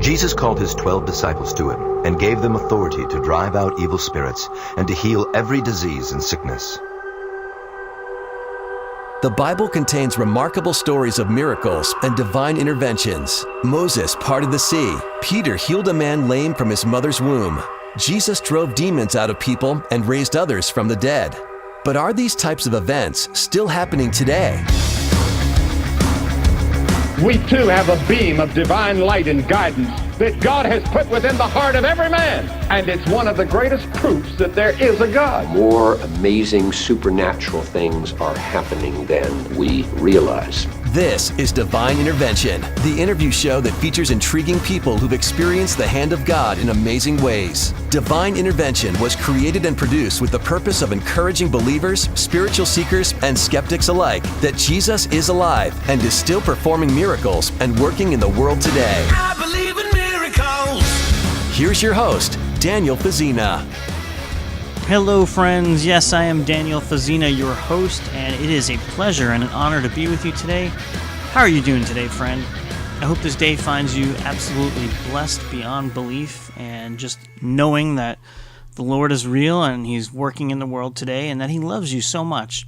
Jesus called his 12 disciples to him and gave them authority to drive out evil spirits and to heal every disease and sickness. The Bible contains remarkable stories of miracles and divine interventions. Moses parted the sea. Peter healed a man lame from his mother's womb. Jesus drove demons out of people and raised others from the dead. But are these types of events still happening today? We too have a beam of divine light and guidance that God has put within the heart of every man. And it's one of the greatest proofs that there is a God. More amazing supernatural things are happening than we realize. This is Divine Intervention, the interview show that features intriguing people who've experienced the hand of God in amazing ways. Divine Intervention was created and produced with the purpose of encouraging believers, spiritual seekers, and skeptics alike that Jesus is alive and is still performing miracles and working in the world today. I believe in miracles. Here's your host, Daniel Fazina. Hello, friends. Yes, I am Daniel Fazina, your host, and it is a pleasure and an honor to be with you today. How are you doing today, friend? I hope this day finds you absolutely blessed beyond belief, and just knowing that the Lord is real and He's working in the world today and that He loves you so much.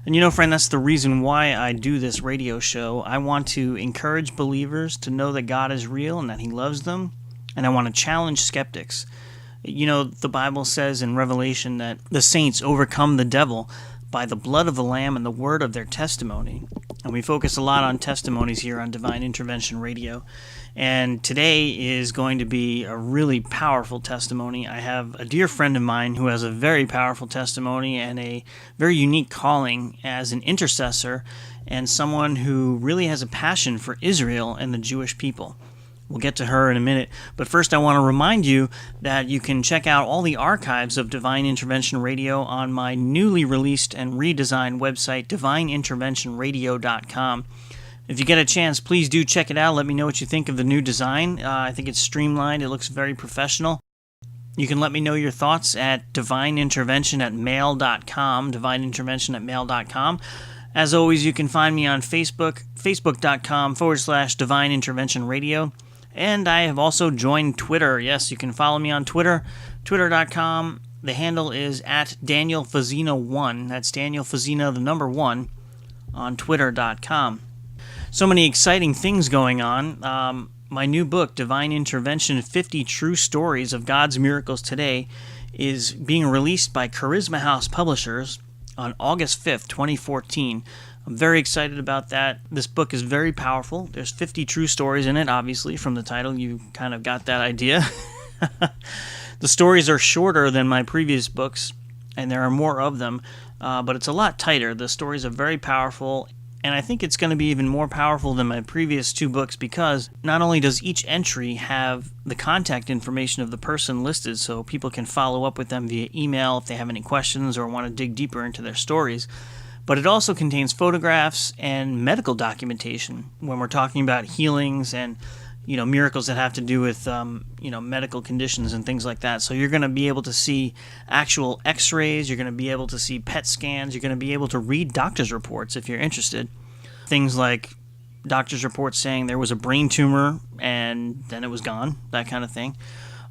And you know, friend, that's the reason why I do this radio show. I want to encourage believers to know that God is real and that He loves them, and I want to challenge skeptics. You know, the Bible says in Revelation that the saints overcome the devil by the blood of the Lamb and the word of their testimony. And we focus a lot on testimonies here on Divine Intervention Radio. And today is going to be a really powerful testimony. I have a dear friend of mine who has a very powerful testimony and a very unique calling as an intercessor and someone who really has a passion for Israel and the Jewish people. We'll get to her in a minute, but first I want to remind you that you can check out all the archives of Divine Intervention Radio on my newly released and redesigned website, divineinterventionradio.com. If you get a chance, please do check it out. Let me know what you think of the new design. I think it's streamlined. It looks very professional. You can let me know your thoughts at divineintervention@mail.com, divineintervention@mail.com. As always, you can find me on Facebook, facebook.com/Divine Intervention Radio. And I have also joined Twitter. Yes, you can follow me on Twitter, twitter.com. The handle is at DanielFazina1. That's Daniel Fazina, the number 1, on twitter.com. So many exciting things going on. My new book, Divine Intervention, 50 True Stories of God's Miracles Today, is being released by Charisma House Publishers on August 5th, 2014. I'm very excited about that. This book is very powerful. There's 50 true stories in it, obviously. From the title, you kind of got that idea. The stories are shorter than my previous books, and there are more of them, but it's a lot tighter. The stories are very powerful, and I think it's going to be even more powerful than my previous 2 books because not only does each entry have the contact information of the person listed so people can follow up with them via email if they have any questions or want to dig deeper into their stories, but it also contains photographs and medical documentation when we're talking about healings and, you know, miracles that have to do with, medical conditions and things like that. So you're going to be able to see actual x-rays, you're going to be able to see PET scans, you're going to be able to read doctor's reports if you're interested. Things like doctor's reports saying there was a brain tumor and then it was gone, that kind of thing.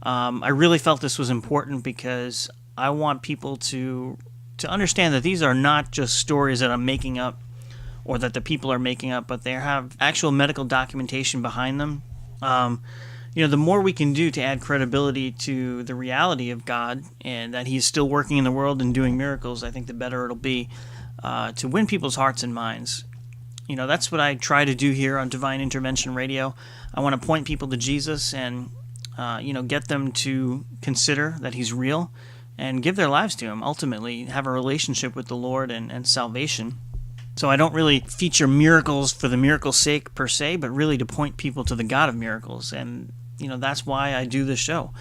I really felt this was important because I want people to understand that these are not just stories that I'm making up or that the people are making up, but they have actual medical documentation behind them. The more we can do to add credibility to the reality of God and that He's still working in the world and doing miracles, I think the better it'll be to win people's hearts and minds. You know, that's what I try to do here on Divine Intervention Radio. I want to point people to Jesus and, get them to consider that He's real and give their lives to Him, ultimately have a relationship with the Lord and salvation. So I don't really feature miracles for the miracle's sake per se, but really to point people to the God of miracles. And, that's why I do this show.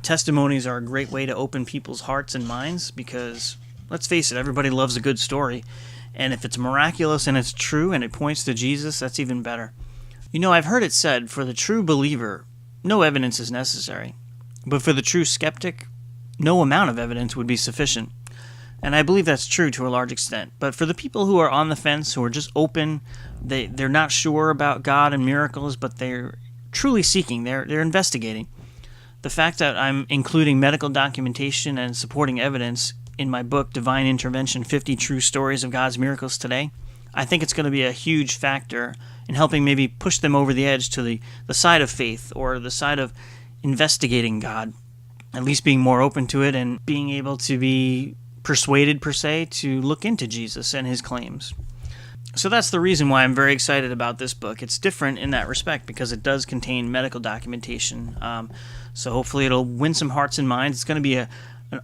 Testimonies are a great way to open people's hearts and minds because, let's face it, everybody loves a good story. And if it's miraculous and it's true and it points to Jesus, that's even better. I've heard it said, for the true believer, no evidence is necessary. But for the true skeptic, no amount of evidence would be sufficient. And I believe that's true to a large extent. But for the people who are on the fence, who are just open, they're not sure about God and miracles, but they're truly seeking. They're investigating. The fact that I'm including medical documentation and supporting evidence in my book, Divine Intervention, 50 True Stories of God's Miracles Today, I think it's going to be a huge factor in helping maybe push them over the edge to the side of faith or the side of investigating God, at least being more open to it and being able to be persuaded, per se, to look into Jesus and his claims. So that's the reason why I'm very excited about this book. It's different in that respect because it does contain medical documentation. So hopefully it'll win some hearts and minds. It's going to be an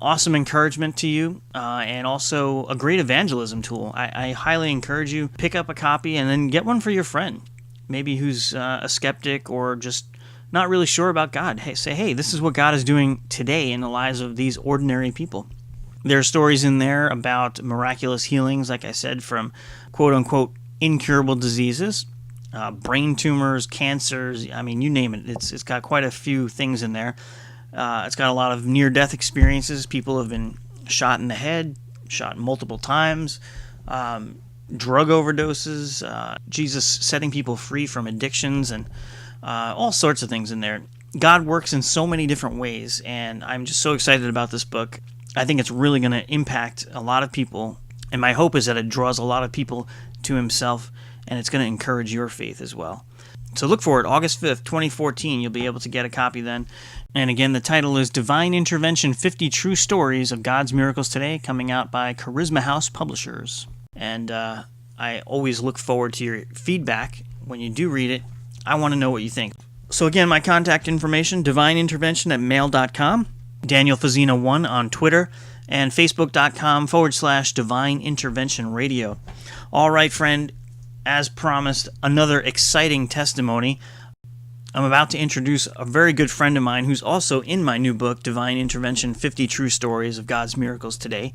awesome encouragement to you and also a great evangelism tool. I highly encourage you, pick up a copy and then get one for your friend, maybe who's a skeptic or just not really sure about God. Hey, this is what God is doing today in the lives of these ordinary people. There are stories in there about miraculous healings, like I said, from quote-unquote incurable diseases, brain tumors, cancers, I mean, you name it. It's got quite a few things in there. It's got a lot of near-death experiences. People have been shot in the head, shot multiple times, drug overdoses, Jesus setting people free from addictions, and all sorts of things in there. God works in so many different ways, and I'm just so excited about this book. I think it's really going to impact a lot of people, and my hope is that it draws a lot of people to himself, and it's going to encourage your faith as well. So look for it, August 5th, 2014. You'll be able to get a copy then. And again, the title is Divine Intervention, 50 True Stories of God's Miracles Today, coming out by Charisma House Publishers. And I always look forward to your feedback when you do read it. I want to know what you think. So again, my contact information, divineintervention@mail.com, Daniel Fazina 1 on Twitter, and facebook.com/Divine Intervention Radio. All right, friend, as promised, another exciting testimony. I'm about to introduce a very good friend of mine who's also in my new book, Divine Intervention, 50 True Stories of God's Miracles Today.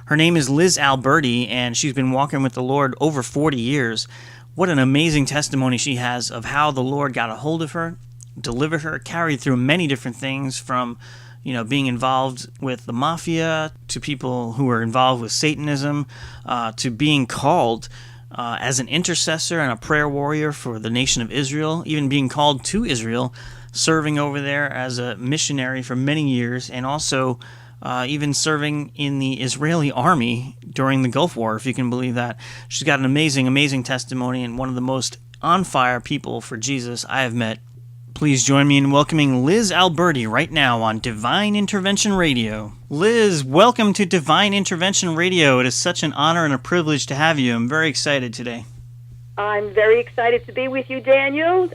Her name is Liz Alberti, and she's been walking with the Lord over 40 years. What an amazing testimony she has of how the Lord got a hold of her, delivered her, carried through many different things from, being involved with the mafia, to people who are involved with Satanism, to being called as an intercessor and a prayer warrior for the nation of Israel, even being called to Israel, serving over there as a missionary for many years, and also even serving in the Israeli army during the Gulf War, if you can believe that. She's got an amazing, amazing testimony and one of the most on-fire people for Jesus I have met. Please join me in welcoming Liz Alberti right now on Divine Intervention Radio. Liz, welcome to Divine Intervention Radio. It is such an honor and a privilege to have you. I'm very excited today. I'm very excited to be with you, Daniel.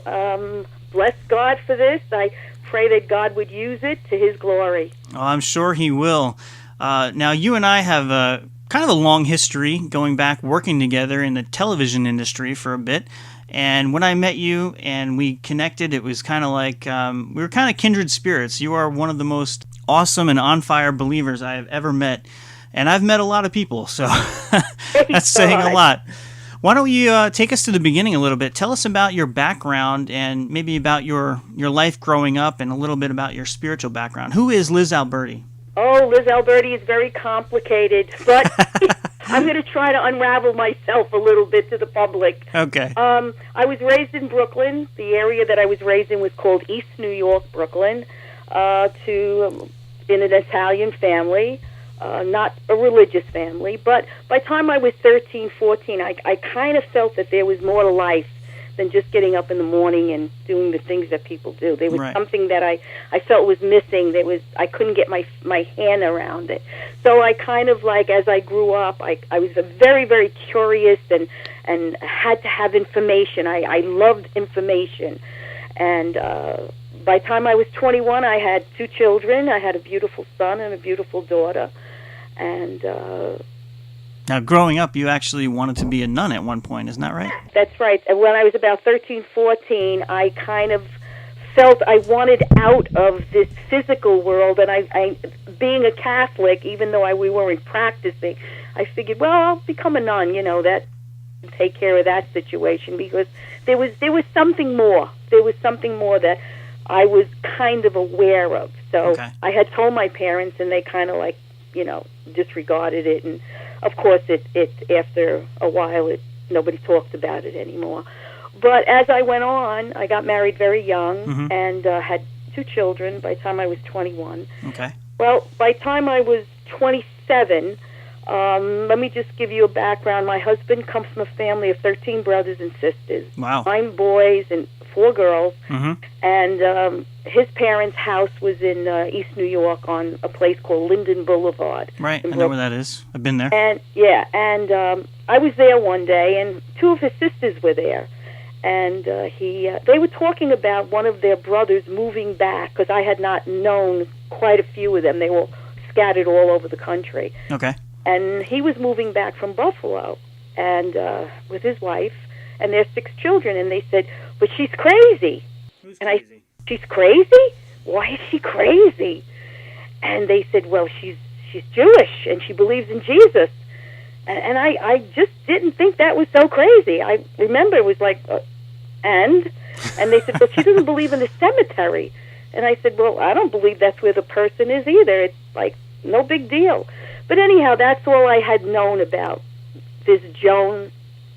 Bless God for this. I pray that God would use it to his glory. Oh, I'm sure he will. Now, you and I have kind of a long history going back working together in the television industry for a bit. And when I met you and we connected, it was kind of like we were kind of kindred spirits. You are one of the most awesome and on-fire believers I have ever met. And I've met a lot of people, so that's saying a lot. Why don't you take us to the beginning a little bit? Tell us about your background and maybe about your life growing up and a little bit about your spiritual background. Who is Liz Alberti? Oh, Liz Alberti is very complicated, but I'm going to try to unravel myself a little bit to the public. Okay. I was raised in Brooklyn. The area that I was raised in was called East New York, Brooklyn, in an Italian family, not a religious family. But by the time I was 13, 14, I kind of felt that there was more to life than just getting up in the morning and doing the things that people do. There was something that I felt was missing. I couldn't get my hand around it. So I kind of as I grew up, I was very, very curious and had to have information. I loved information. And by the time I was 21, I had 2 children. I had a beautiful son and a beautiful daughter. And now, growing up, you actually wanted to be a nun at one point, isn't that right? That's right. And when I was about 13, 14, I kind of felt I wanted out of this physical world. And I being a Catholic, even though we weren't practicing, I figured, well, I'll become a nun, that take care of that situation, because there was something more. There was something more that I was kind of aware of. So I had told my parents, and they kind of disregarded it. And of course, it after a while, nobody talked about it anymore. But as I went on, I got married very young and had 2 children by the time I was 21. Okay. Well, by the time I was 27, let me just give you a background. My husband comes from a family of 13 brothers and sisters. Wow. 9 boys and 4 girls. And his parents' house was in East New York on a place called Linden Boulevard. Right, I know where that is. I've been there. And I was there one day, and 2 of his sisters were there. And they were talking about one of their brothers moving back, because I had not known quite a few of them. They were scattered all over the country. Okay. And he was moving back from Buffalo, and with his wife and their 6 children. And they said, "But she's crazy." Who's crazy? She's crazy? Why is she crazy? And they said, "Well, she's Jewish and she believes in Jesus." And I just didn't think that was so crazy. I remember it was like, and they said, "But she doesn't believe in the cemetery." And I said, "Well, I don't believe that's where the person is either. It's like no big deal." But anyhow, that's all I had known about this Joan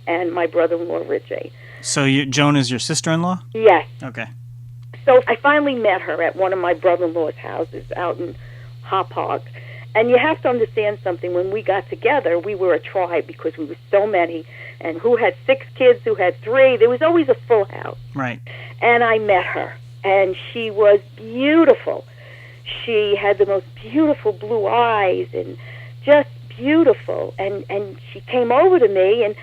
and my brother-in-law, Richie. So Joan is your sister-in-law? Yes. Okay. So I finally met her at one of my brother-in-law's houses out in Hauppauge. And you have to understand something. When we got together, we were a tribe because we were so many. And who had 6 kids, who had 3. There was always a full house. Right. And I met her. And she was beautiful. She had the most beautiful blue eyes and just beautiful. And she came over to me, and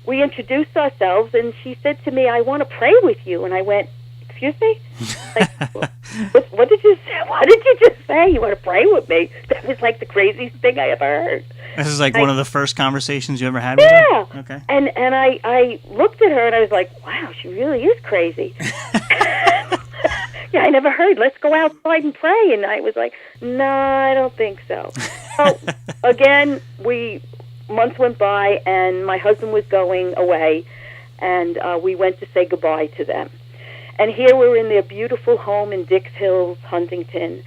we introduced ourselves, and she said to me, "I want to pray with you." And I went, "Excuse me? Like, what did you say? What did you just say? You want to pray with me?" That was like the craziest thing I ever heard. This is like one of the first conversations you ever had with her? Yeah. Okay. And I looked at her, and I was like, "Wow, she really is crazy." Yeah, I never heard, "Let's go outside and pray." And I was like, "No, I don't think so." So, again, months went by, and my husband was going away, and we went to say goodbye to them. And here we're in their beautiful home in Dix Hills, Huntington,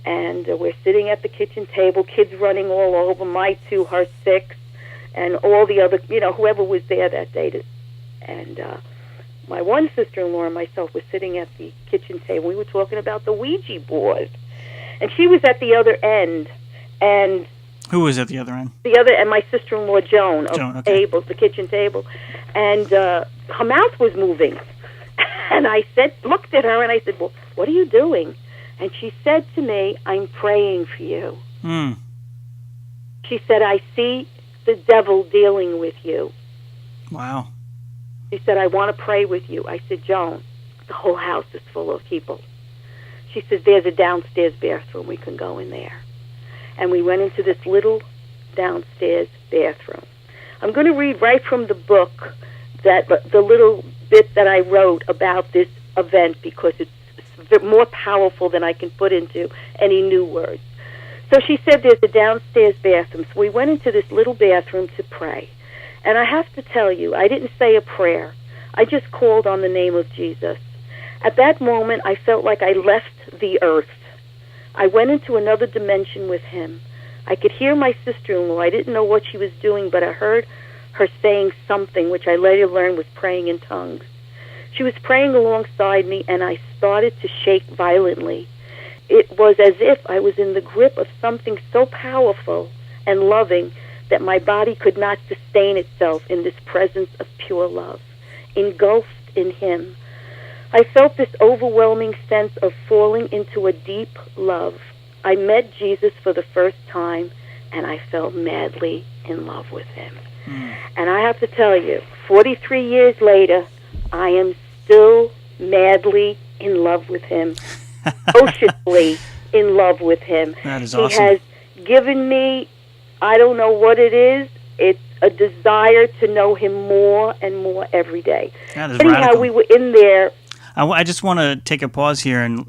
and we're sitting at the kitchen table, kids running all over, my 2, her 6, and all the other, whoever was there that day. And my one sister-in-law and myself were sitting at the kitchen table. We were talking about the Ouija board. And she was at the other end. And who was at the other end? And my sister-in-law, Joan, okay. The kitchen table. And her mouth was moving. And I looked at her, and I said, "Well, what are you doing?" And she said to me, "I'm praying for you." She said, "I see the devil dealing with you." Wow. She said, "I want to pray with you." I said, "Joan, the whole house is full of people." She said, "There's a downstairs bathroom. We can go in there." And we went into this little downstairs bathroom. I'm going to read right from the book, the little bit that I wrote about this event, because it's more powerful than I can put into any new words. So she said there's a downstairs bathroom. So we went into this little bathroom to pray. And I have to tell you, I didn't say a prayer. I just called on the name of Jesus. At that moment, I felt like I left the earth. I went into another dimension with him. I could hear my sister-in-law. I didn't know what she was doing, but I heard her saying something, which I later learned was praying in tongues. She was praying alongside me, and I started to shake violently. It was as if I was in the grip of something so powerful and loving that my body could not sustain itself in this presence of pure love, engulfed in him. I felt this overwhelming sense of falling into a deep love. I met Jesus for the first time, and I fell madly in love with him. And I have to tell you, 43 years later, I am still madly in love with him, ferociously in love with him. That is awesome. He has given me, I don't know what it is, it's a desire to know him more and more every day. That is anyhow, radical. we were in there. I just want to take a pause here and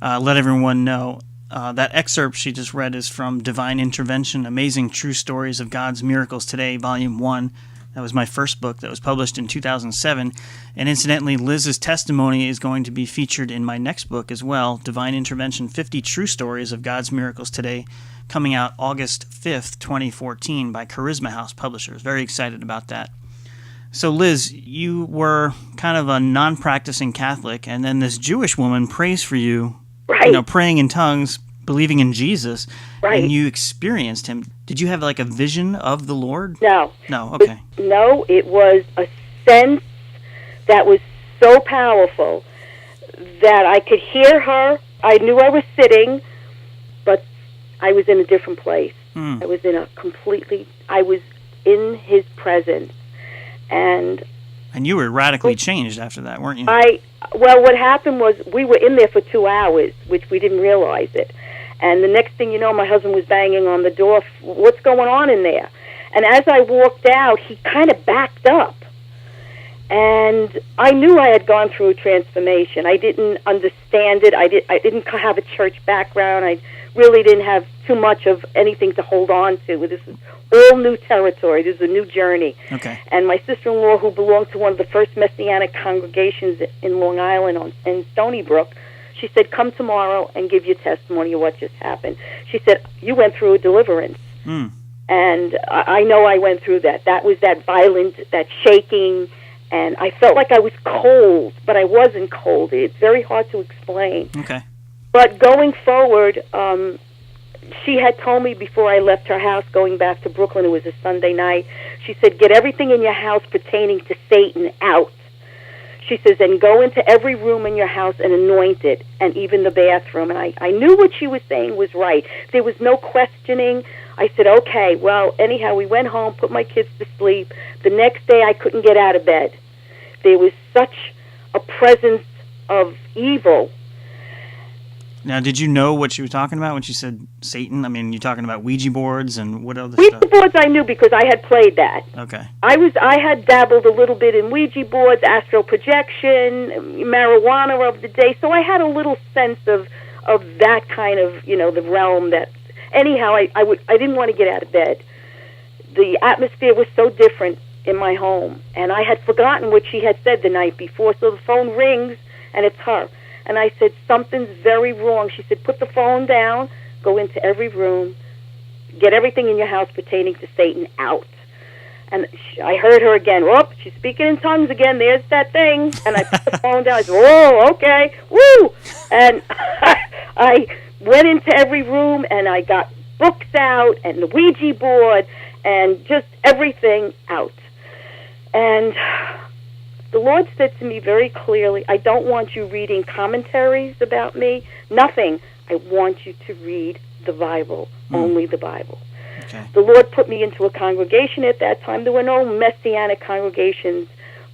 let everyone know that excerpt she just read is from Divine Intervention, Amazing True Stories of God's Miracles Today, Volume 1. That was my first book that was published in 2007. And incidentally, Liz's testimony is going to be featured in my next book as well, Divine Intervention, 50 True Stories of God's Miracles Today, coming out August 5th, 2014 by Charisma House Publishers. Very excited about that. So, Liz, you were kind of a non-practicing Catholic, and then this Jewish woman prays for you, Right. Praying in tongues, believing in Jesus, Right. and you experienced him. Did you have like a vision of the Lord? No. No, okay. No, it was a sense that was so powerful that I could hear her. I knew I was sitting, but I was in a different place. I was I was in his presence. And you were radically changed after that, weren't you? Well, what happened was we were in there for 2 hours, which we didn't realize it. And the next thing you know, my husband was banging on the door. What's going on in there? And as I walked out, he kind of backed up. And I knew I had gone through a transformation. I didn't understand it. I didn't have a church background. I really didn't have too much of anything to hold on to. This is all new territory. This is a new journey. Okay. And my sister-in-law, who belonged to one of the first Messianic congregations in Long Island in Stony Brook, she said, come tomorrow and give your testimony of what just happened. She said, you went through a deliverance. And I know I went through that. That was that violent, that shaking, and I felt like I was cold, but I wasn't cold. It's very hard to explain. Okay. But going forward, she had told me before I left her house going back to Brooklyn, it was a Sunday night, she said, get everything in your house pertaining to Satan out. She says, and go into every room in your house and anoint it, and even the bathroom. And I knew what she was saying was right. There was no questioning. I said, okay. Well, anyhow, we went home, put my kids to sleep. The next day, I couldn't get out of bed. There was such a presence of evil. Now, did you know what she was talking about when she said Satan? I mean, you're talking about Ouija boards and what other Ouija stuff? boards I knew because I had played that. Okay. I had dabbled a little bit in Ouija boards, astral projection, marijuana of the day, so I had a little sense of that kind of, the realm that... Anyhow, I didn't want to get out of bed. The atmosphere was so different in my home, and I had forgotten what she had said the night before, so the phone rings, and it's her. And I said, something's very wrong. She said, put the phone down, go into every room, get everything in your house pertaining to Satan out. And I heard her again. Whoop, she's speaking in tongues again. There's that thing. And I put the phone down. I said, oh, okay, woo! And I went into every room, and I got books out and the Ouija board and just everything out. And the Lord said to me very clearly, I don't want you reading commentaries about me, nothing. I want you to read the Bible, only the Bible. Okay. The Lord put me into a congregation at that time. There were no Messianic congregations,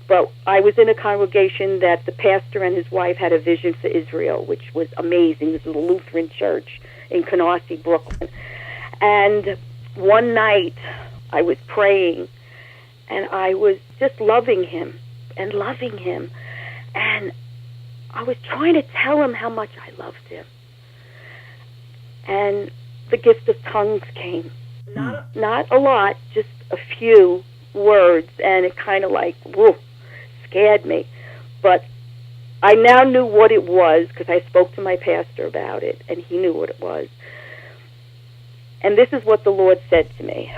but I was in a congregation that the pastor and his wife had a vision for Israel, which was amazing. This is a Lutheran church in Canarsie, Brooklyn. And one night I was praying, and I was just loving him. And I was trying to tell him how much I loved him. And the gift of tongues came. Not a lot, just a few words, and it kind of scared me. But I now knew what it was because I spoke to my pastor about it, and he knew what it was. And this is what the Lord said to me.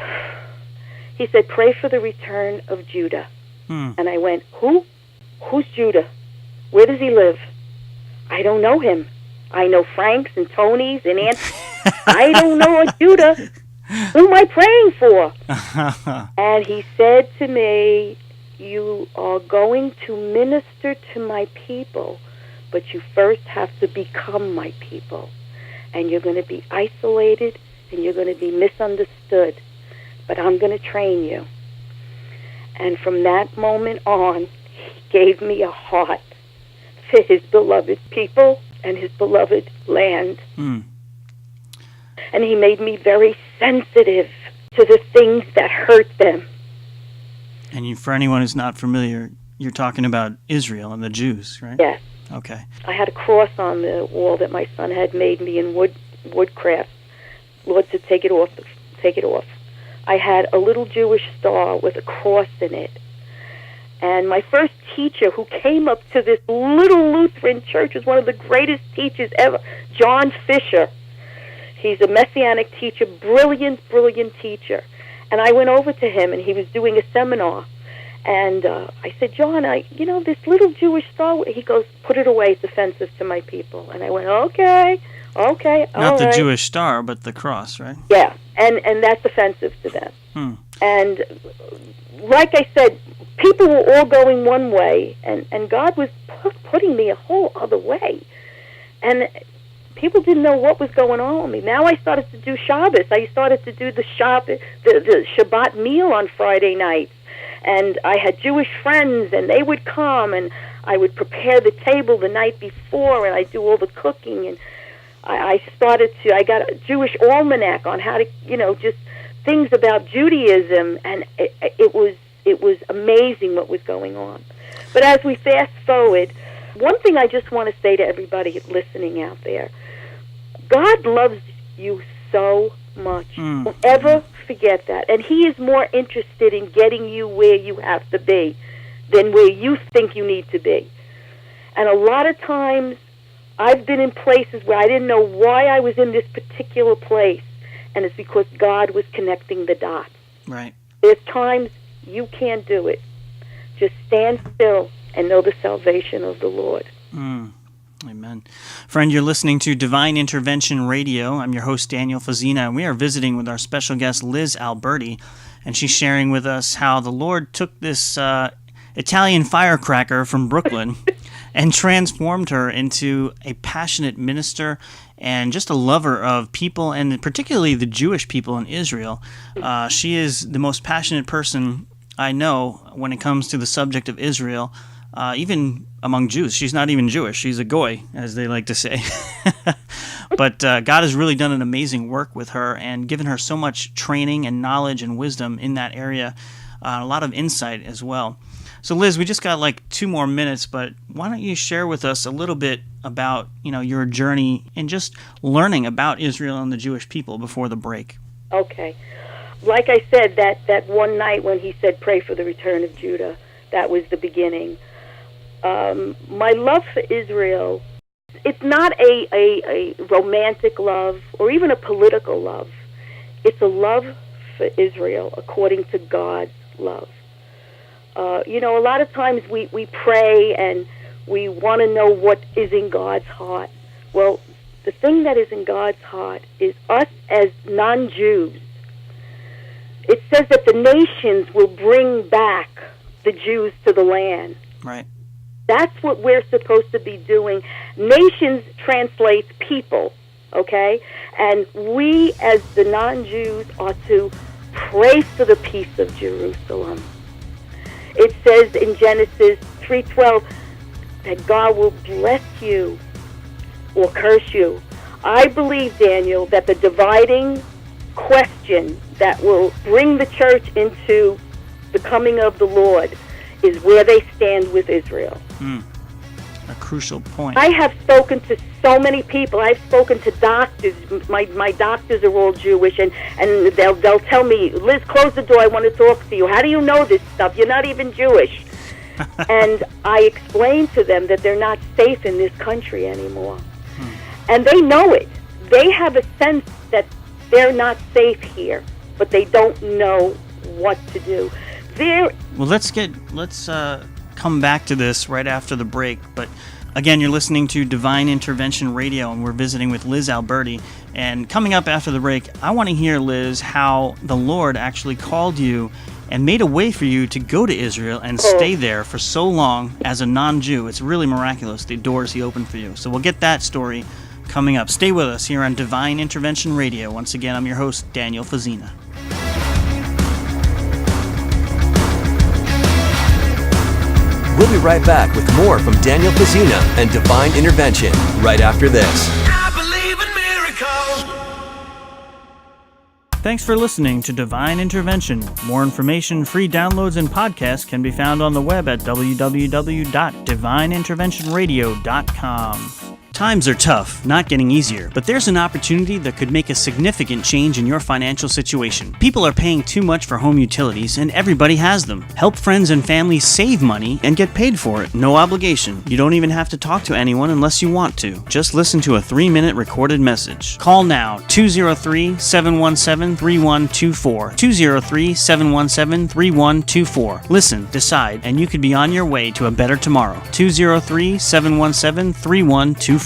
He said, pray for the return of Judah. And I went, who? Who's Judah? Where does he live? I don't know him. I know Franks and Tonys and Aunts. I don't know a Judah. Who am I praying for? And he said to me, you are going to minister to my people, but you first have to become my people. And you're going to be isolated, and you're going to be misunderstood. But I'm going to train you. And from that moment on, he gave me a heart for his beloved people and his beloved land. And he made me very sensitive to the things that hurt them. And for anyone who's not familiar, you're talking about Israel and the Jews, right? Yes. Okay. I had a cross on the wall that my son had made me in woodcraft. Lord said, take it off. Take it off. I had a little Jewish star with a cross in it. And my first teacher who came up to this little Lutheran church was one of the greatest teachers ever, John Fisher. He's a Messianic teacher, brilliant, brilliant teacher. And I went over to him, and he was doing a seminar. And I said, John, this little Jewish star, he goes, put it away, it's offensive to my people. And I went, okay, all Not the right. Jewish star, but the cross, right? Yeah, and that's offensive to them. And like I said, people were all going one way, and God was putting me a whole other way. And people didn't know what was going on with me. Now I started to do Shabbos. I started to do the Shabbat meal on Friday nights. And I had Jewish friends, and they would come, and I would prepare the table the night before, and I'd do all the cooking. And I got a Jewish almanac on how to, just things about Judaism, and it was amazing what was going on. But as we fast forward, one thing I just want to say to everybody listening out there, God loves you so much. Don't ever forget that. And He is more interested in getting you where you have to be than where you think you need to be. And a lot of times, I've been in places where I didn't know why I was in this particular place, and it's because God was connecting the dots. Right. There's times you can't do it. Just stand still and know the salvation of the Lord. Amen. Friend, you're listening to Divine Intervention Radio. I'm your host, Daniel Fazina, and we are visiting with our special guest, Liz Alberti, and she's sharing with us how the Lord took this Italian firecracker from Brooklyn and transformed her into a passionate minister and just a lover of people, and particularly the Jewish people in Israel. She is the most passionate person I know when it comes to the subject of Israel, even among Jews. She's not even Jewish. She's a goy, as they like to say. But God has really done an amazing work with her and given her so much training and knowledge and wisdom in that area, a lot of insight as well. So Liz, we just got like 2 more minutes, but why don't you share with us a little bit about, your journey and just learning about Israel and the Jewish people before the break? Okay. Like I said, that one night when He said, pray for the return of Judah, that was the beginning. My love for Israel, it's not a romantic love or even a political love. It's a love for Israel according to God's love. A lot of times we pray and we want to know what is in God's heart. Well, the thing that is in God's heart is us as non-Jews. It says that the nations will bring back the Jews to the land. Right. That's what we're supposed to be doing. Nations translates people, okay? And we as the non-Jews are to pray for the peace of Jerusalem. It says in Genesis 3:12 that God will bless you or curse you. I believe, Daniel, that the dividing question that will bring the church into the coming of the Lord is where they stand with Israel. A crucial point. I have spoken to so many people. I've spoken to doctors. My doctors are all Jewish, and they'll tell me, Liz, close the door, I want to talk to you. How do you know this stuff? You're not even Jewish. And I explain to them that they're not safe in this country anymore. And they know it. They have a sense that they're not safe here, but they don't know what to do. Well, let's come back to this right after the break. But again, you're listening to Divine Intervention Radio, and we're visiting with Liz Alberti. And coming up after the break, I want to hear, Liz, how the Lord actually called you and made a way for you to go to Israel and stay there for so long as a non-Jew. It's really miraculous, the doors He opened for you. So we'll get that story coming up. Stay with us here on Divine Intervention Radio. Once again, I'm your host, Daniel Fazina. We'll be right back with more from Daniel Fazina and Divine Intervention right after this. I believe in miracles. Thanks for listening to Divine Intervention. More information, free downloads, and podcasts can be found on the web at www.divineinterventionradio.com. Times are tough, not getting easier, but there's an opportunity that could make a significant change in your financial situation. People are paying too much for home utilities, and everybody has them. Help friends and family save money and get paid for it. No obligation. You don't even have to talk to anyone unless you want to. Just listen to a 3-minute recorded message. Call now, 203-717-3124. 203-717-3124. Listen, decide, and you could be on your way to a better tomorrow. 203-717-3124.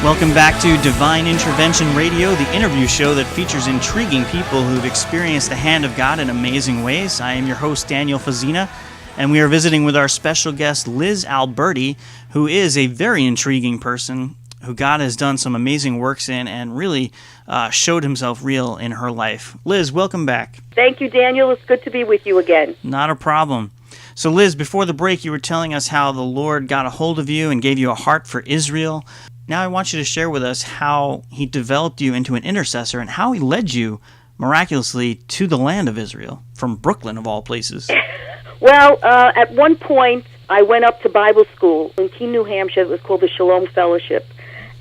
Welcome back to Divine Intervention Radio, the interview show that features intriguing people who've experienced the hand of God in amazing ways. I am your host, Daniel Fazina, and we are visiting with our special guest, Liz Alberti, who is a very intriguing person who God has done some amazing works in and really showed himself real in her life. Liz, welcome back. Thank you, Daniel. It's good to be with you again. Not a problem. So, Liz, before the break, you were telling us how the Lord got a hold of you and gave you a heart for Israel. Now I want you to share with us how he developed you into an intercessor and how he led you miraculously to the land of Israel, from Brooklyn of all places. Well, at one point, I went up to Bible school in Keene, New Hampshire. It was called the Shalom Fellowship.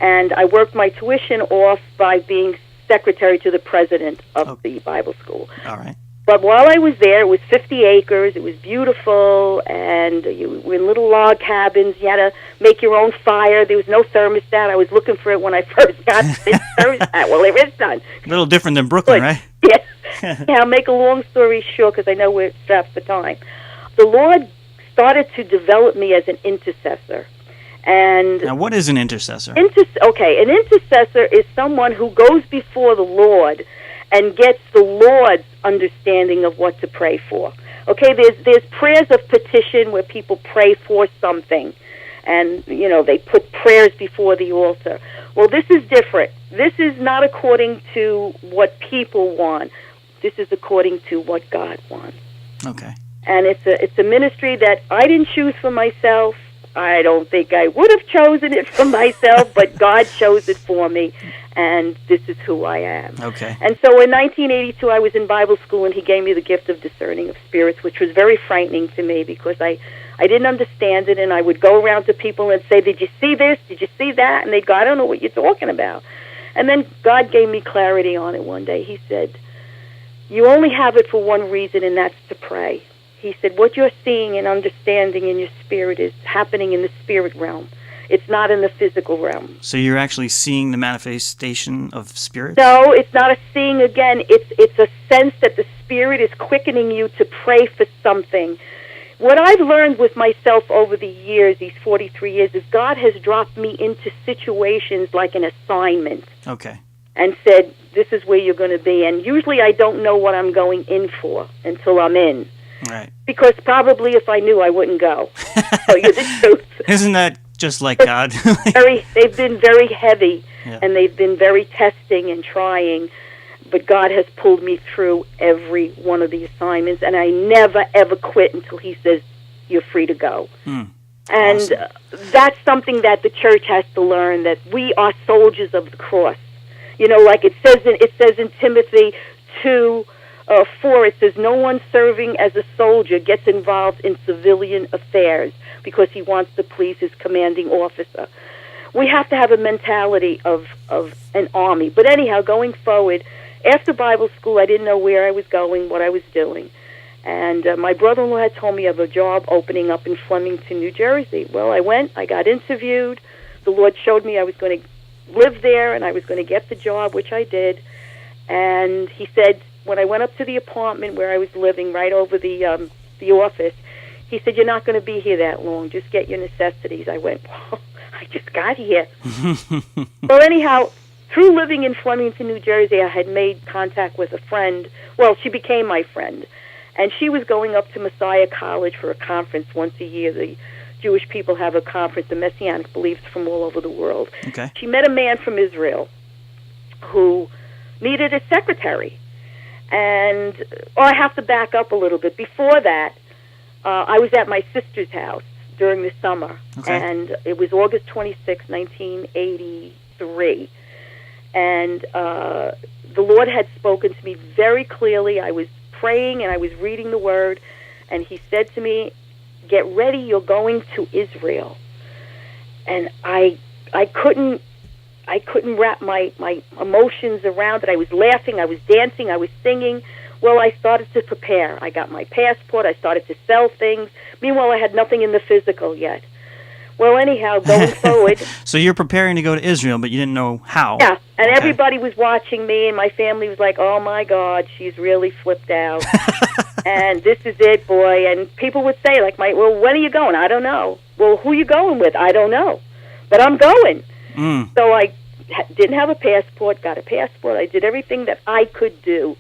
And I worked my tuition off by being secretary to the president of the Bible school. All right. But while I was there, it was 50 acres, it was beautiful, and you were in little log cabins. You had to make your own fire. There was no thermostat. I was looking for it when I first got this thermostat. Well, there is none. A little different than Brooklyn, right? Yes. Yeah, I'll make a long story short because I know we're strapped for time. The Lord started to develop me as an intercessor. And now, what is an intercessor? An intercessor is someone who goes before the Lord and gets the Lord's understanding of what to pray for. Okay, there's prayers of petition where people pray for something, and they put prayers before the altar. Well, this is different. This is not according to what people want. This is according to what God wants. Okay. And it's a ministry that I didn't choose for myself. I don't think I would have chosen it for myself, but God chose it for me, and this is who I am. Okay. And so in 1982, I was in Bible school, and he gave me the gift of discerning of spirits, which was very frightening to me because I didn't understand it, and I would go around to people and say, did you see this? Did you see that? And they'd go, I don't know what you're talking about. And then God gave me clarity on it one day. He said, you only have it for one reason, and that's to pray. He said, what you're seeing and understanding in your spirit is happening in the spirit realm. It's not in the physical realm. So you're actually seeing the manifestation of spirit? No, it's not a seeing again. It's a sense that the spirit is quickening you to pray for something. What I've learned with myself over the years, these 43 years, is God has dropped me into situations like an assignment. Okay. And said, this is where you're going to be. And usually I don't know what I'm going in for until I'm in. Right. Because probably if I knew, I wouldn't go. Tell you the truth. Isn't that just like God? They've been very heavy, yeah. And they've been very testing and trying, but God has pulled me through every one of the assignments, and I never, ever quit until he says, you're free to go. And awesome. That's something that the church has to learn, that we are soldiers of the cross. Like it says in Timothy 2, 4, it says, no one serving as a soldier gets involved in civilian affairs because he wants to please his commanding officer. We have to have a mentality of an army. But anyhow, going forward, after Bible school, I didn't know where I was going, what I was doing. And my brother-in-law had told me of a job opening up in Flemington, New Jersey. Well, I went, I got interviewed. The Lord showed me I was going to live there and I was going to get the job, which I did. And he said, when I went up to the apartment where I was living, right over the office, he said, you're not going to be here that long. Just get your necessities. I went, well, I just got here. Well, anyhow, through living in Flemington, New Jersey, I had made contact with a friend. Well, she became my friend. And she was going up to Messiah College for a conference once a year. The Jewish people have a conference, the Messianic beliefs from all over the world. Okay. She met a man from Israel who needed a secretary. And I have to back up a little bit. Before that, I was at my sister's house during the summer. Okay. And it was August 26, 1983. And the Lord had spoken to me very clearly. I was praying and I was reading the Word, and He said to me, "Get ready, you're going to Israel." And I couldn't wrap my emotions around it. I was laughing, I was dancing, I was singing. Well, I started to prepare. I got my passport, I started to sell things. Meanwhile, I had nothing in the physical yet. Well, anyhow, going forward... So you're preparing to go to Israel, but you didn't know how. Yeah, and Okay. everybody was watching me, and my family was like, "Oh, my God, she's really flipped out." And this is it, boy. And people would say, like, "Well, when are you going?" "I don't know." "Well, who are you going with?" "I don't know. But I'm going." So I didn't have a passport, got a passport. I did everything that I could do.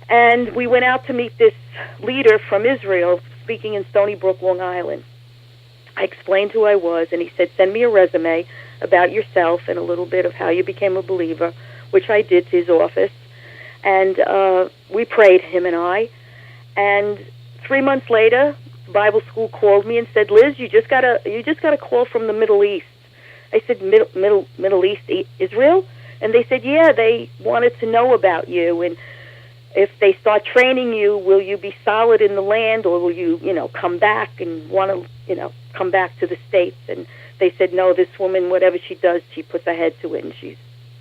And we went out to meet this leader from Israel, speaking in Stony Brook, Long Island. I explained who I was, and he said, "Send me a resume about yourself and a little bit of how you became a believer," which I did to his office. And we prayed, him and I. And 3 months later, the Bible school called me and said, "Liz, you just got a call from the Middle East." I said, Middle East, Israel?" And they said, "Yeah, they wanted to know about you, and if they start training you, will you be solid in the land, or will you, come back and want to, come back to the States?" And they said, "No, this woman, whatever she does, she puts her head to it, and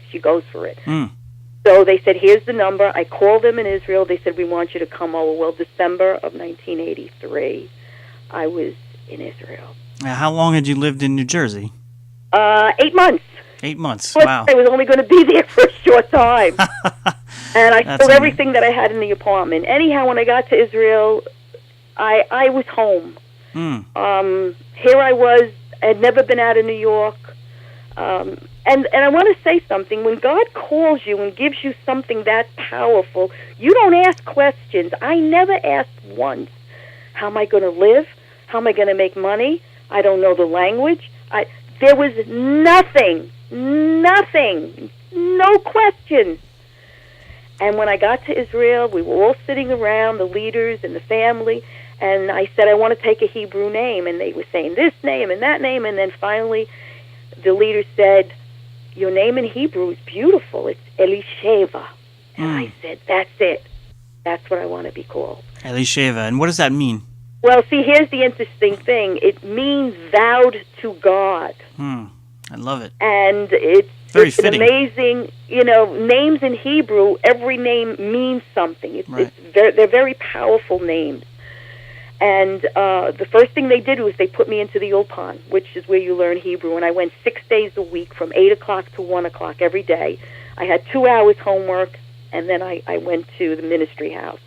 she goes for it." So they said, "Here's the number." I called them in Israel. They said, "We want you to come over." Well, December of 1983, I was in Israel. Now, how long had you lived in New Jersey? 8 months. 8 months. But Wow. I was only going to be there for a short time. And I That's sold everything that I had in the apartment. Anyhow, when I got to Israel, I was home. Here I was. I had never been out of New York. And I want to say something. When God calls you and gives you something that powerful, you don't ask questions. I never asked once, how am I going to live? How am I going to make money? I don't know the language. There was nothing, no questions. And when I got to Israel, we were all sitting around, the leaders and the family, and I said, "I want to take a Hebrew name." And they were saying this name and that name, and then finally the leader said, "Your name in Hebrew is beautiful. It's Elisheva." And I said, "That's it. That's what I want to be called." Elisheva. And what does that mean? Well, see, here's the interesting thing. It means vowed to God. I love it. And it's Very an fitting. amazing, names in Hebrew, every name means something. Right. They're very powerful names. And the first thing they did was they put me into the Ulpan, which is where you learn Hebrew. And I went 6 days a week from 8 o'clock to 1 o'clock every day. I had 2 hours homework, and then I went to the ministry house.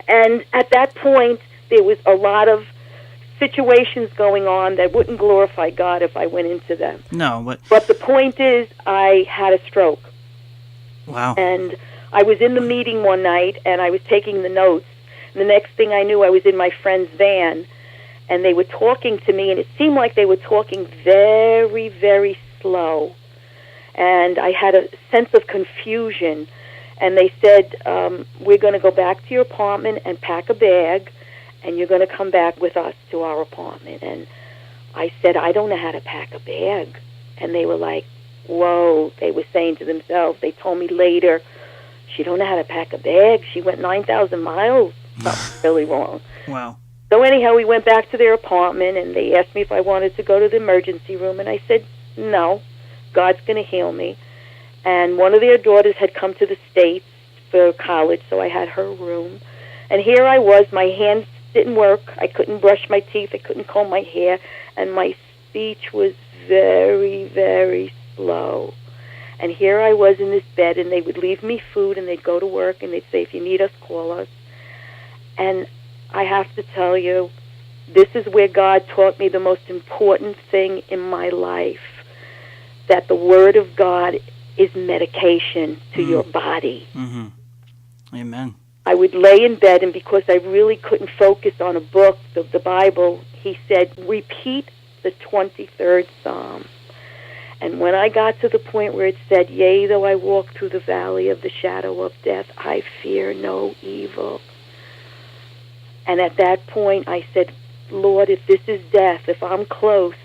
And at that point, there was a lot of situations going on that wouldn't glorify God if I went into them. No, But the point is, I had a stroke. Wow. And I was in the meeting one night, and I was taking the notes. And the next thing I knew, I was in my friend's van, and they were talking to me, and it seemed like they were talking very, very slow. And I had a sense of confusion. And they said, "We're going to go back to your apartment and pack a bag, and you're going to come back with us to our apartment." And I said, "I don't know how to pack a bag." And they were like, "Whoa," they were saying to themselves. They told me later, "She don't know how to pack a bag. She went 9,000 miles. Something's really wrong." Wow. So anyhow, we went back to their apartment, and they asked me if I wanted to go to the emergency room. And I said, "No, God's going to heal me." And one of their daughters had come to the States for college, so I had her room. And here I was, my hands didn't work. I couldn't brush my teeth. I couldn't comb my hair. And my speech was very, very slow. And here I was in this bed, and they would leave me food, and they'd go to work, and they'd say, "If you need us, call us." And I have to tell you, this is where God taught me the most important thing in my life, that the Word of God is medication to your body. Mm-hmm. Amen. I would lay in bed, and because I really couldn't focus on a book, the Bible, he said, repeat the 23rd Psalm. And when I got to the point where it said, yea, though I walk through the valley of the shadow of death, I fear no evil. And at that point, I said, Lord, if this is death, if I'm close,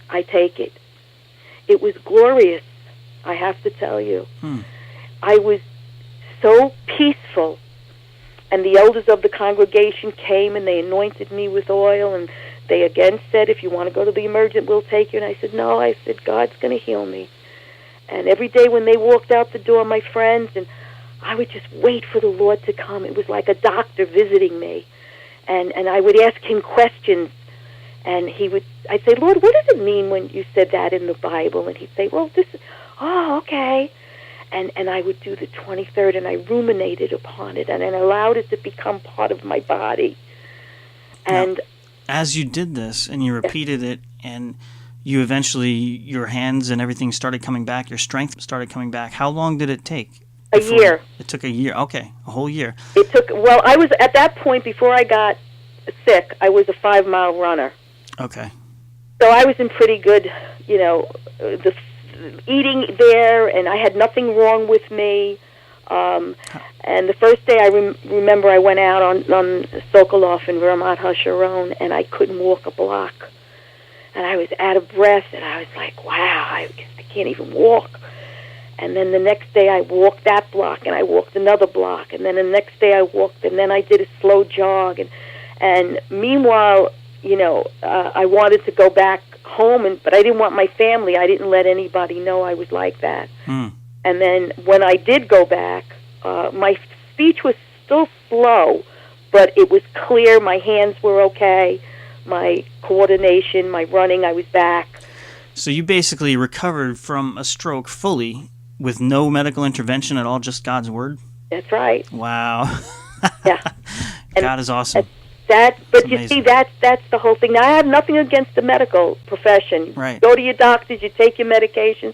I take it. It was glorious, I have to tell you. I was so peaceful. And the elders of the congregation came and they anointed me with oil, and they again said, if you want to go to the emergent, we'll take you. And I said, no. I said, God's going to heal me. And every day when they walked out the door, my friends, and I would just wait for the Lord to come. It was like a doctor visiting me. And I would ask him questions, and I'd say, Lord, what does it mean when you said that in the Bible? And he'd say, well, okay. And I would do the 23rd, and I ruminated upon it, and I allowed it to become part of my body. And now, as you did this, and you repeated it, and you eventually, your hands and everything started coming back, your strength started coming back, how long did it take? A year. It took a year. Okay, a whole year. I was, at that point, before I got sick, I was a 5-mile runner. Okay. So I was in pretty good, eating there, and I had nothing wrong with me. And the first day I remember I went out on Sokolov in Vermont Hasharon, and I couldn't walk a block. And I was out of breath, and I was like, wow, I can't even walk. And then the next day I walked that block, and I walked another block. And then the next day I walked, and then I did a slow jog. And meanwhile, I wanted to go back home, but I didn't want my family. I didn't let anybody know I was like that. And then when I did go back, my speech was still slow, but it was clear. My hands were okay. My coordination, my running, I was back. So you basically recovered from a stroke fully with no medical intervention at all, just God's word? That's right. Wow. Yeah. God is awesome. But you see, that's the whole thing. Now, I have nothing against the medical profession. Right. Go to your doctors, you take your medications.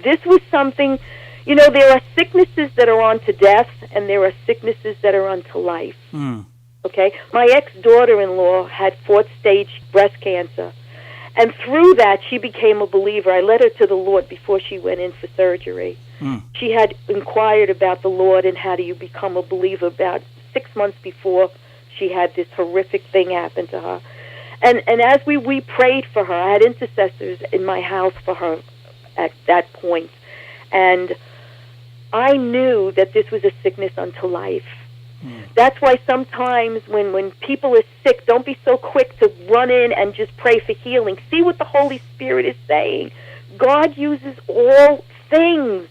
This was something, there are sicknesses that are on to death, and there are sicknesses that are on to life. Okay? My ex-daughter-in-law had 4th-stage breast cancer, and through that, she became a believer. I led her to the Lord before she went in for surgery. She had inquired about the Lord and how do you become a believer about 6 months before she had this horrific thing happen to her. And as we prayed for her, I had intercessors in my house for her at that point. And I knew that this was a sickness unto life. That's why sometimes when people are sick, don't be so quick to run in and just pray for healing. See what the Holy Spirit is saying. God uses all things.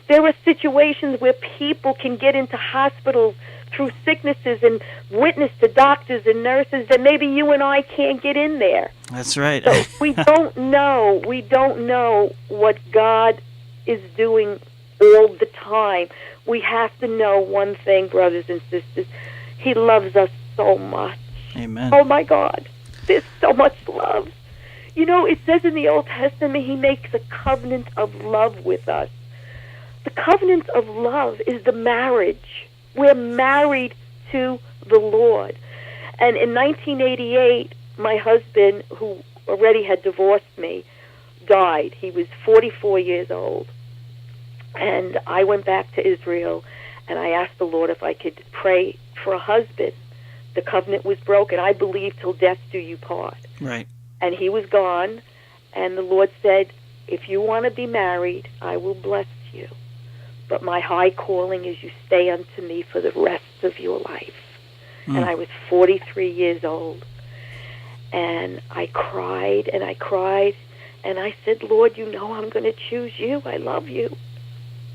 There are situations where people can get into hospitals through sicknesses and witness to doctors and nurses that maybe you and I can't get in there. That's right. So we don't know what God is doing all the time. We have to know one thing, brothers and sisters. He loves us so much. Amen. Oh, my God. There's so much love. It says in the Old Testament, he makes a covenant of love with us. The covenant of love is the marriage. We're married to the Lord. And in 1988, my husband, who already had divorced me, died. He was 44 years old. And I went back to Israel, and I asked the Lord if I could pray for a husband. The covenant was broken. I believe till death do you part. Right. And he was gone, and the Lord said, if you want to be married, I will bless you. But my high calling is you stay unto me for the rest of your life. And I was 43 years old. And I cried, and I cried, and I said, Lord, I'm going to choose you. I love you.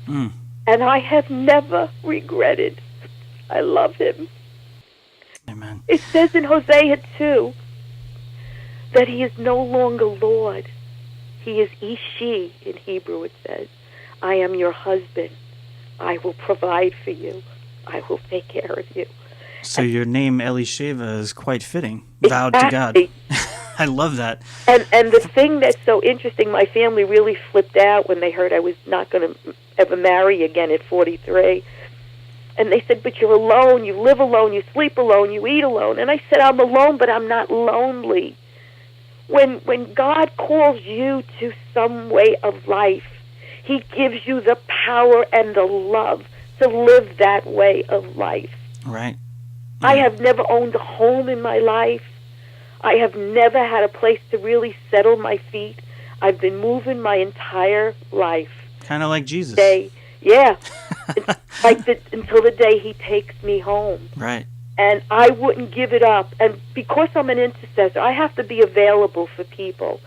And I have never regretted. I love him. Amen. It says in Hosea 2 that he is no longer Lord. He is Ishi in Hebrew, it says. I am your husband. I will provide for you. I will take care of you. So your name, Elisheva, is quite fitting. Vowed to God. I love that. And the thing that's so interesting, my family really flipped out when they heard I was not going to ever marry again at 43. And they said, but you're alone, you live alone, you sleep alone, you eat alone. And I said, I'm alone, but I'm not lonely. When God calls you to some way of life, he gives you the power and the love to live that way of life. Right. Yeah. I have never owned a home in my life. I have never had a place to really settle my feet. I've been moving my entire life. Kind of like Jesus. Yeah. Until the day he takes me home. Right. And I wouldn't give it up. And because I'm an intercessor, I have to be available for people.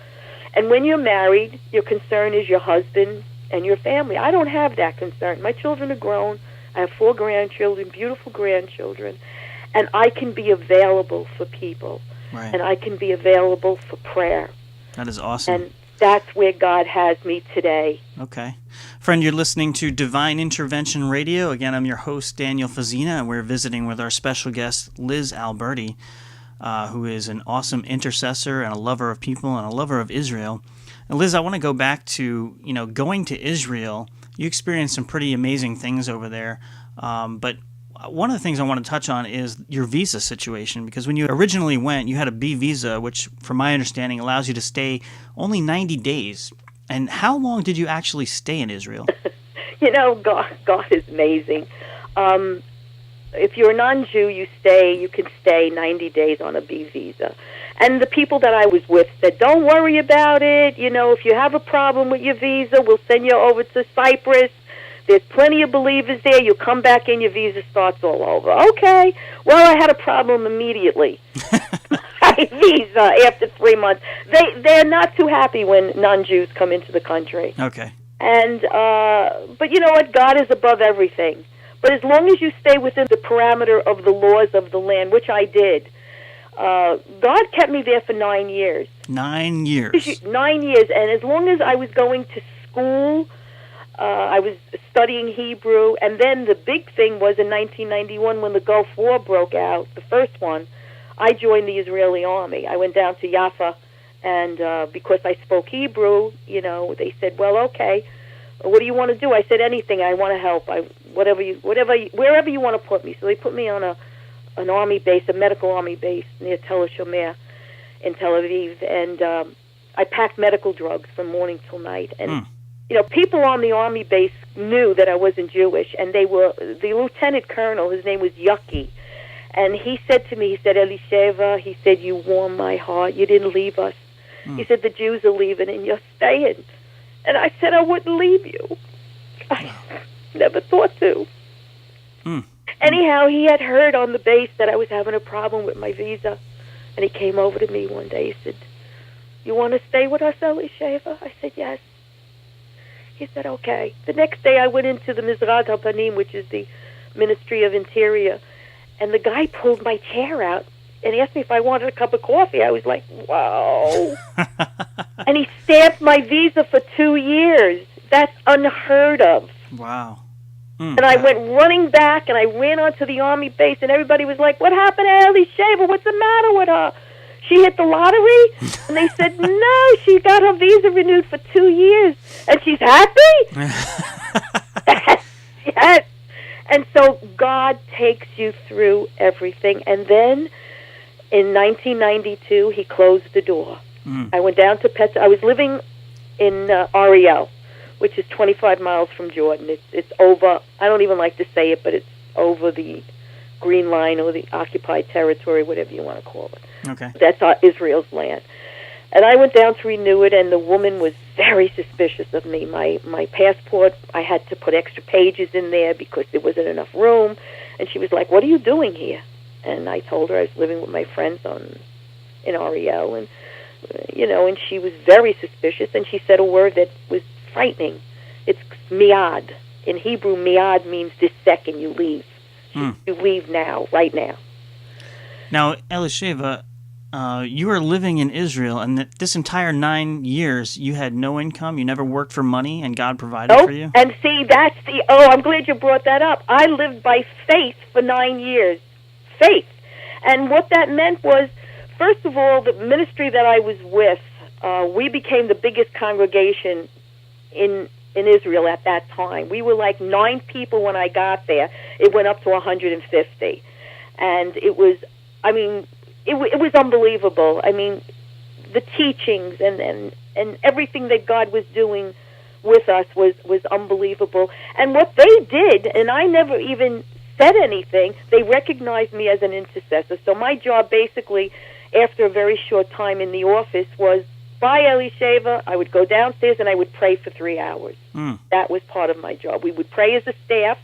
And when you're married, your concern is your husband and your family. I don't have that concern. My children are grown. I have 4 grandchildren, beautiful grandchildren. And I can be available for people. Right. And I can be available for prayer. That is awesome. And that's where God has me today. Okay. Friend, you're listening to Divine Intervention Radio. Again, I'm your host, Daniel Fazina, and we're visiting with our special guest, Liz Alberti, who is an awesome intercessor and a lover of people and a lover of Israel. And Liz, I want to go back to, going to Israel. You experienced some pretty amazing things over there, but one of the things I want to touch on is your visa situation, because when you originally went, you had a B visa, which, from my understanding, allows you to stay only 90 days. And how long did you actually stay in Israel? God is amazing. If you're a non-Jew, you can stay 90 days on a B visa. And the people that I was with said, don't worry about it. If you have a problem with your visa, we'll send you over to Cyprus. There's plenty of believers there. You come back in, your visa starts all over. Okay. Well, I had a problem immediately. My visa after 3 months. They're not too happy when non-Jews come into the country. Okay. And but you know what? God is above everything. But as long as you stay within the parameter of the laws of the land, which I did, God kept me there for 9 years. 9 years. 9 years. And as long as I was going to school, I was studying Hebrew, and then the big thing was in 1991 when the Gulf War broke out, the first one, I joined the Israeli army. I went down to Jaffa, and because I spoke Hebrew, they said, well, okay, what do you want to do? I said, anything. I want to help. Wherever you want to put me. So they put me on an army base, a medical army base near Tel Shomer in Tel Aviv, and I packed medical drugs from morning till night, and people on the army base knew that I wasn't Jewish, and the lieutenant colonel, his name was Yucky, and he said to me, he said, Elisheva, he said, you warmed my heart, you didn't leave us. He said, the Jews are leaving and you're staying. And I said, I wouldn't leave you. I never thought to. Anyhow, he had heard on the base that I was having a problem with my visa, and he came over to me one day, he said, you want to stay with us, Elisheva? I said, yes. He said, okay. The next day I went into the Mizrad HaPanim, which is the Ministry of Interior, and the guy pulled my chair out and asked me if I wanted a cup of coffee. I was like, wow. And he stamped my visa for 2 years. That's unheard of. Wow. And I went running back, and I ran onto the army base, and everybody was like, what happened to Elisheva? What's the matter with her? She hit the lottery? And they said, no, she got her visa renewed for 2 years. And she's happy? Yes. And so God takes you through everything. And then in 1992, he closed the door. I went down to I was living in Ariel, which is 25 miles from Jordan. It's over, I don't even like to say it, but it's over the Green Line or the occupied territory, whatever you want to call it. Okay. That's Israel's land. And I went down to renew it, and the woman was very suspicious of me. My passport, I had to put extra pages in there because there wasn't enough room. And she was like, what are you doing here? And I told her I was living with my friends in Ariel, and and she was very suspicious, and she said a word that was frightening. It's miad. In Hebrew, miad means this second you leave. You leave now, right now. Now, Elisheva, you were living in Israel, and this entire 9 years, you had no income, you never worked for money, and God provided for you? And see, that's I'm glad you brought that up. I lived by faith for 9 years. Faith. And what that meant was, first of all, the ministry that I was with, we became the biggest congregation in Israel at that time. We were like 9 people when I got there. It went up to 150. And it was, I mean, it was unbelievable. I mean, the teachings and everything that God was doing with us was unbelievable. And what they did, and I never even said anything, they recognized me as an intercessor. So my job basically, after a very short time in the office, was, by Elisheva, I would go downstairs and I would pray for 3 hours. That was part of my job. We would pray as a staff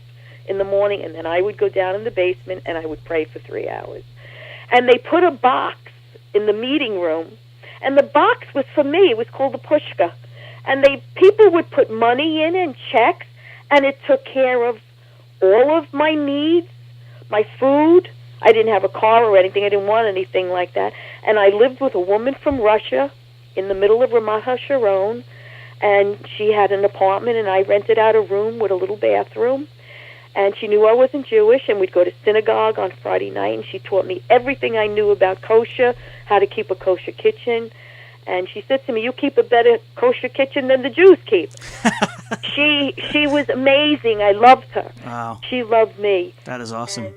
in the morning, and then I would go down in the basement and I would pray for 3 hours. And they put a box in the meeting room, and the box was for me. It was called the pushka. And people would put money in and checks, and it took care of all of my needs, my food. I didn't have a car or anything. I didn't want anything like that. And I lived with a woman from Russia in the middle of Ramat HaSharon, and she had an apartment, and I rented out a room with a little bathroom. And she knew I wasn't Jewish, and we'd go to synagogue on Friday night, and she taught me everything I knew about kosher, how to keep a kosher kitchen. And she said to me, "You keep a better kosher kitchen than the Jews keep." She was amazing. I loved her. Wow. She loved me. That is awesome.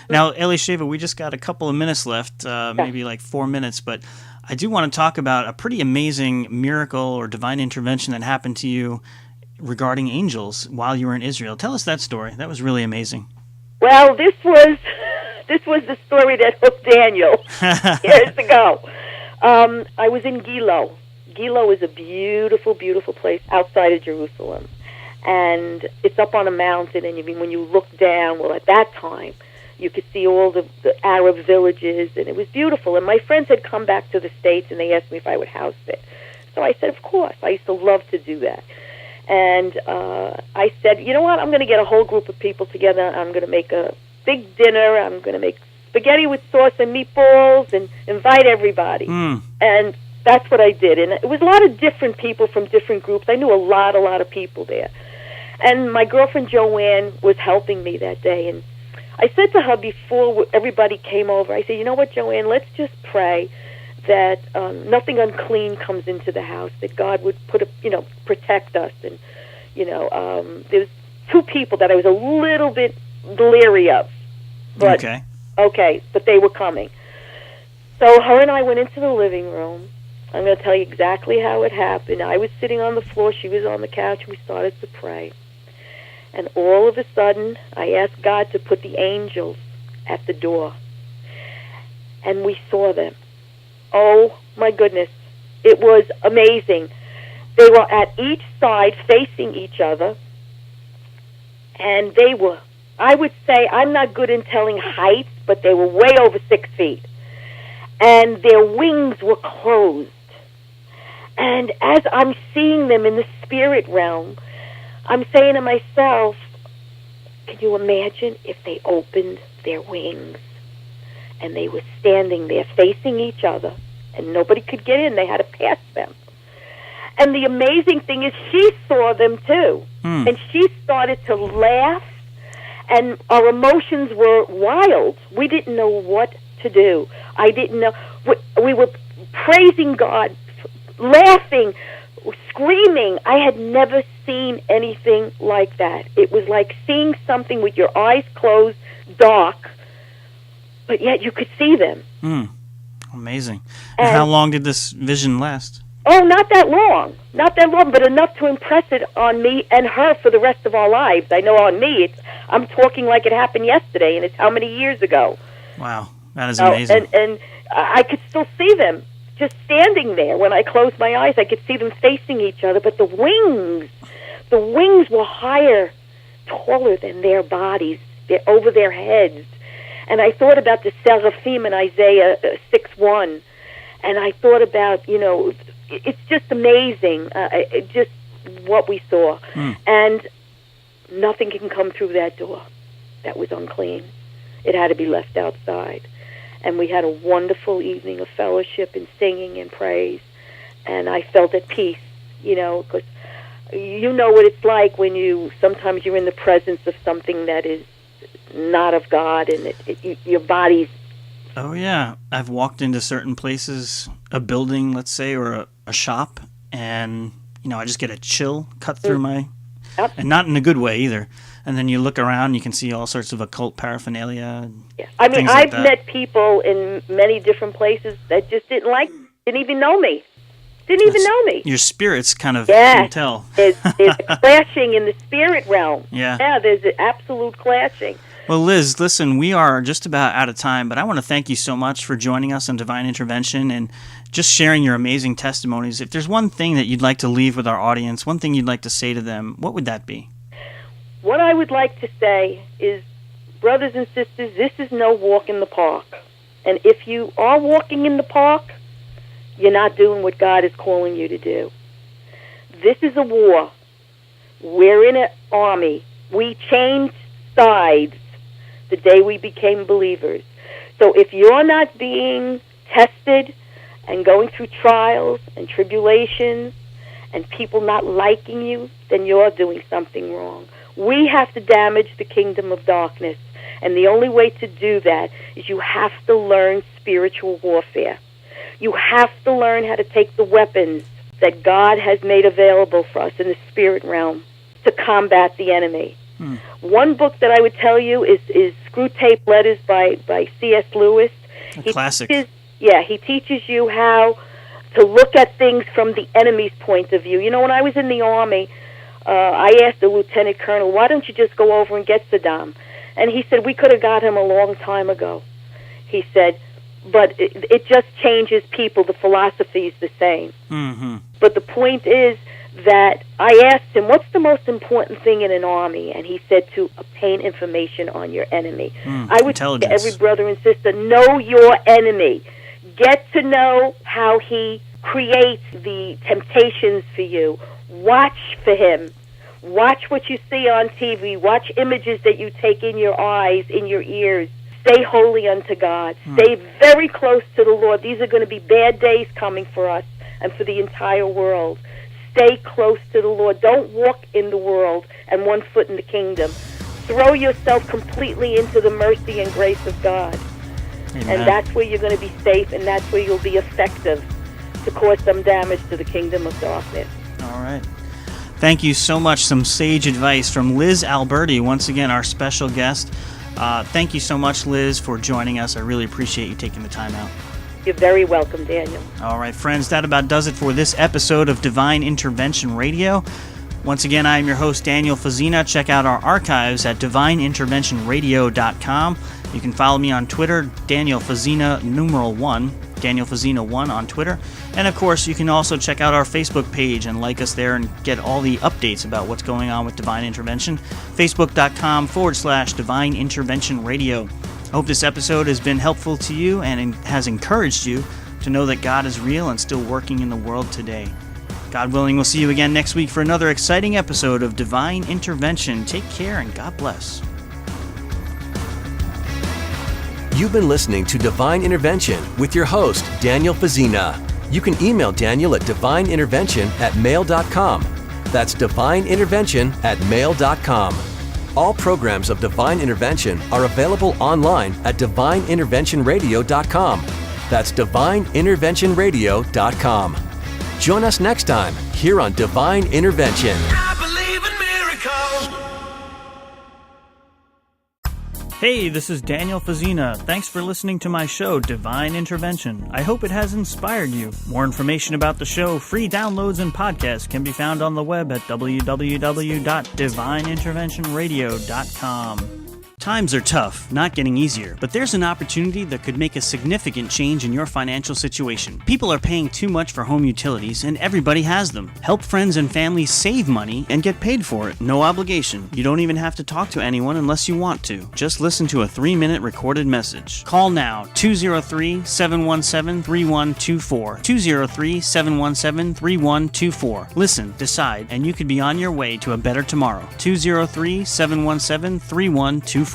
Now, Elisheva, we just got a couple of minutes left, maybe like 4 minutes, but I do want to talk about a pretty amazing miracle or divine intervention that happened to you regarding angels while you were in Israel. Tell us that story. That was really amazing. Well, this was the story that hooked Daniel years ago. I was in Gilo. Gilo is a beautiful, beautiful place outside of Jerusalem. And it's up on a mountain, and when you look down, well, at that time, you could see all the Arab villages, and it was beautiful. And my friends had come back to the States, and they asked me if I would house sit. So I said, of course. I used to love to do that. And I said, you know what, I'm going to get a whole group of people together. I'm going to make a big dinner. I'm going to make spaghetti with sauce and meatballs and invite everybody. And that's what I did. And it was a lot of different people from different groups. I knew a lot of people there. And my girlfriend Joanne was helping me that day. And I said to her before everybody came over, I said, you know what, Joanne, let's just pray that nothing unclean comes into the house, that God would protect us. And, there's 2 people that I was a little bit leery of. But, okay, but they were coming. So her and I went into the living room. I'm going to tell you exactly how it happened. I was sitting on the floor. She was on the couch. We started to pray. And all of a sudden, I asked God to put the angels at the door. And we saw them. Oh, my goodness. It was amazing. They were at each side facing each other. And they were, I would say, I'm not good in telling heights, but they were way over 6 feet. And their wings were closed. And as I'm seeing them in the spirit realm, I'm saying to myself, can you imagine if they opened their wings and they were standing there facing each other and nobody could get in? They had to pass them. And the amazing thing is she saw them too. And she started to laugh, and our emotions were wild. We didn't know what to do. I didn't know. We were praising God, laughing, screaming. I had never seen anything like that. It was like seeing something with your eyes closed, dark, but yet you could see them. Amazing. And how long did this vision last? Oh, not that long. Not that long, but enough to impress it on me and her for the rest of our lives. I know on me, I'm talking like it happened yesterday, and it's how many years ago. Wow, that is amazing. And I could still see them just standing there. When I closed my eyes, I could see them facing each other, but the wings were higher, taller than their bodies. They're over their heads. And I thought about the seraphim in Isaiah 6:1, and I thought about, it's just amazing, just what we saw. And nothing can come through that door that was unclean. It had to be left outside. And we had a wonderful evening of fellowship and singing and praise. And I felt at peace, because you know what it's like when sometimes you're in the presence of something that is not of God, and your body's Oh, yeah. I've walked into certain places, a building, let's say, or a shop, and, I just get a chill cut through my... Yep. And not in a good way either. And then you look around, you can see all sorts of occult paraphernalia. Yeah. I mean, I've met people in many different places that just didn't even know me. Didn't even know me. Your spirits kind of can tell. There's a clashing in the spirit realm. Yeah. Yeah, there's an absolute clashing. Well, Liz, listen, we are just about out of time, but I want to thank you so much for joining us on Divine Intervention and just sharing your amazing testimonies. If there's one thing that you'd like to leave with our audience, one thing you'd like to say to them, what would that be? What I would like to say is, brothers and sisters, this is no walk in the park. And if you are walking in the park, you're not doing what God is calling you to do. This is a war. We're in an army. We changed sides the day we became believers. So if you're not being tested and going through trials and tribulations and people not liking you, then you're doing something wrong. We have to damage the kingdom of darkness. And the only way to do that is you have to learn spiritual warfare. You have to learn how to take the weapons that God has made available for us in the spirit realm to combat the enemy. One book that I would tell you is Screw Tape Letters by C.S. Lewis. A classic. He teaches you how to look at things from the enemy's point of view. When I was in the Army, I asked the lieutenant colonel, why don't you just go over and get Saddam? And he said, we could have got him a long time ago. He said, but it just changes people. The philosophy is the same. Mm-hmm. But the point is that I asked him, what's the most important thing in an army? And he said to obtain information on your enemy. I would say to every brother and sister, know your enemy. Get to know how he creates the temptations for you. Watch for him. Watch what you see on TV. Watch images that you take in your eyes, in your ears. Stay holy unto God. Stay very close to the Lord. These are going to be bad days coming for us and for the entire world. Stay close to the Lord. Don't walk in the world and one foot in the kingdom. Throw yourself completely into the mercy and grace of God. Amen. And that's where you're going to be safe, and that's where you'll be effective to cause some damage to the kingdom of darkness. All right. Thank you so much. Some sage advice from Liz Alberti, once again our special guest. Thank you so much, Liz, for joining us. I really appreciate you taking the time out. You're very welcome, Daniel. All right, friends, that about does it for this episode of Divine Intervention Radio. Once again, I am your host, Daniel Fazina. Check out our archives at divineinterventionradio.com. You can follow me on Twitter, Daniel Fazina, #1, Daniel Fazina 1 on Twitter. And, of course, you can also check out our Facebook page and like us there and get all the updates about what's going on with Divine Intervention. Facebook.com/Divine Intervention Radio. I hope this episode has been helpful to you and has encouraged you to know that God is real and still working in the world today. God willing, we'll see you again next week for another exciting episode of Divine Intervention. Take care and God bless. You've been listening to Divine Intervention with your host, Daniel Fazina. You can email Daniel at divineintervention@mail.com. That's divineintervention@mail.com. All programs of Divine Intervention are available online at divineinterventionradio.com. That's divineinterventionradio.com. Join us next time here on Divine Intervention. I believe in miracles. Hey, this is Daniel Fazina. Thanks for listening to my show, Divine Intervention. I hope it has inspired you. More information about the show, free downloads, and podcasts can be found on the web at www.divineinterventionradio.com. Times are tough, not getting easier, but there's an opportunity that could make a significant change in your financial situation. People are paying too much for home utilities, and everybody has them. Help friends and family save money and get paid for it. No obligation. You don't even have to talk to anyone unless you want to. Just listen to a 3-minute recorded message. Call now, 203-717-3124. 203-717-3124. Listen, decide, and you could be on your way to a better tomorrow. 203-717-3124.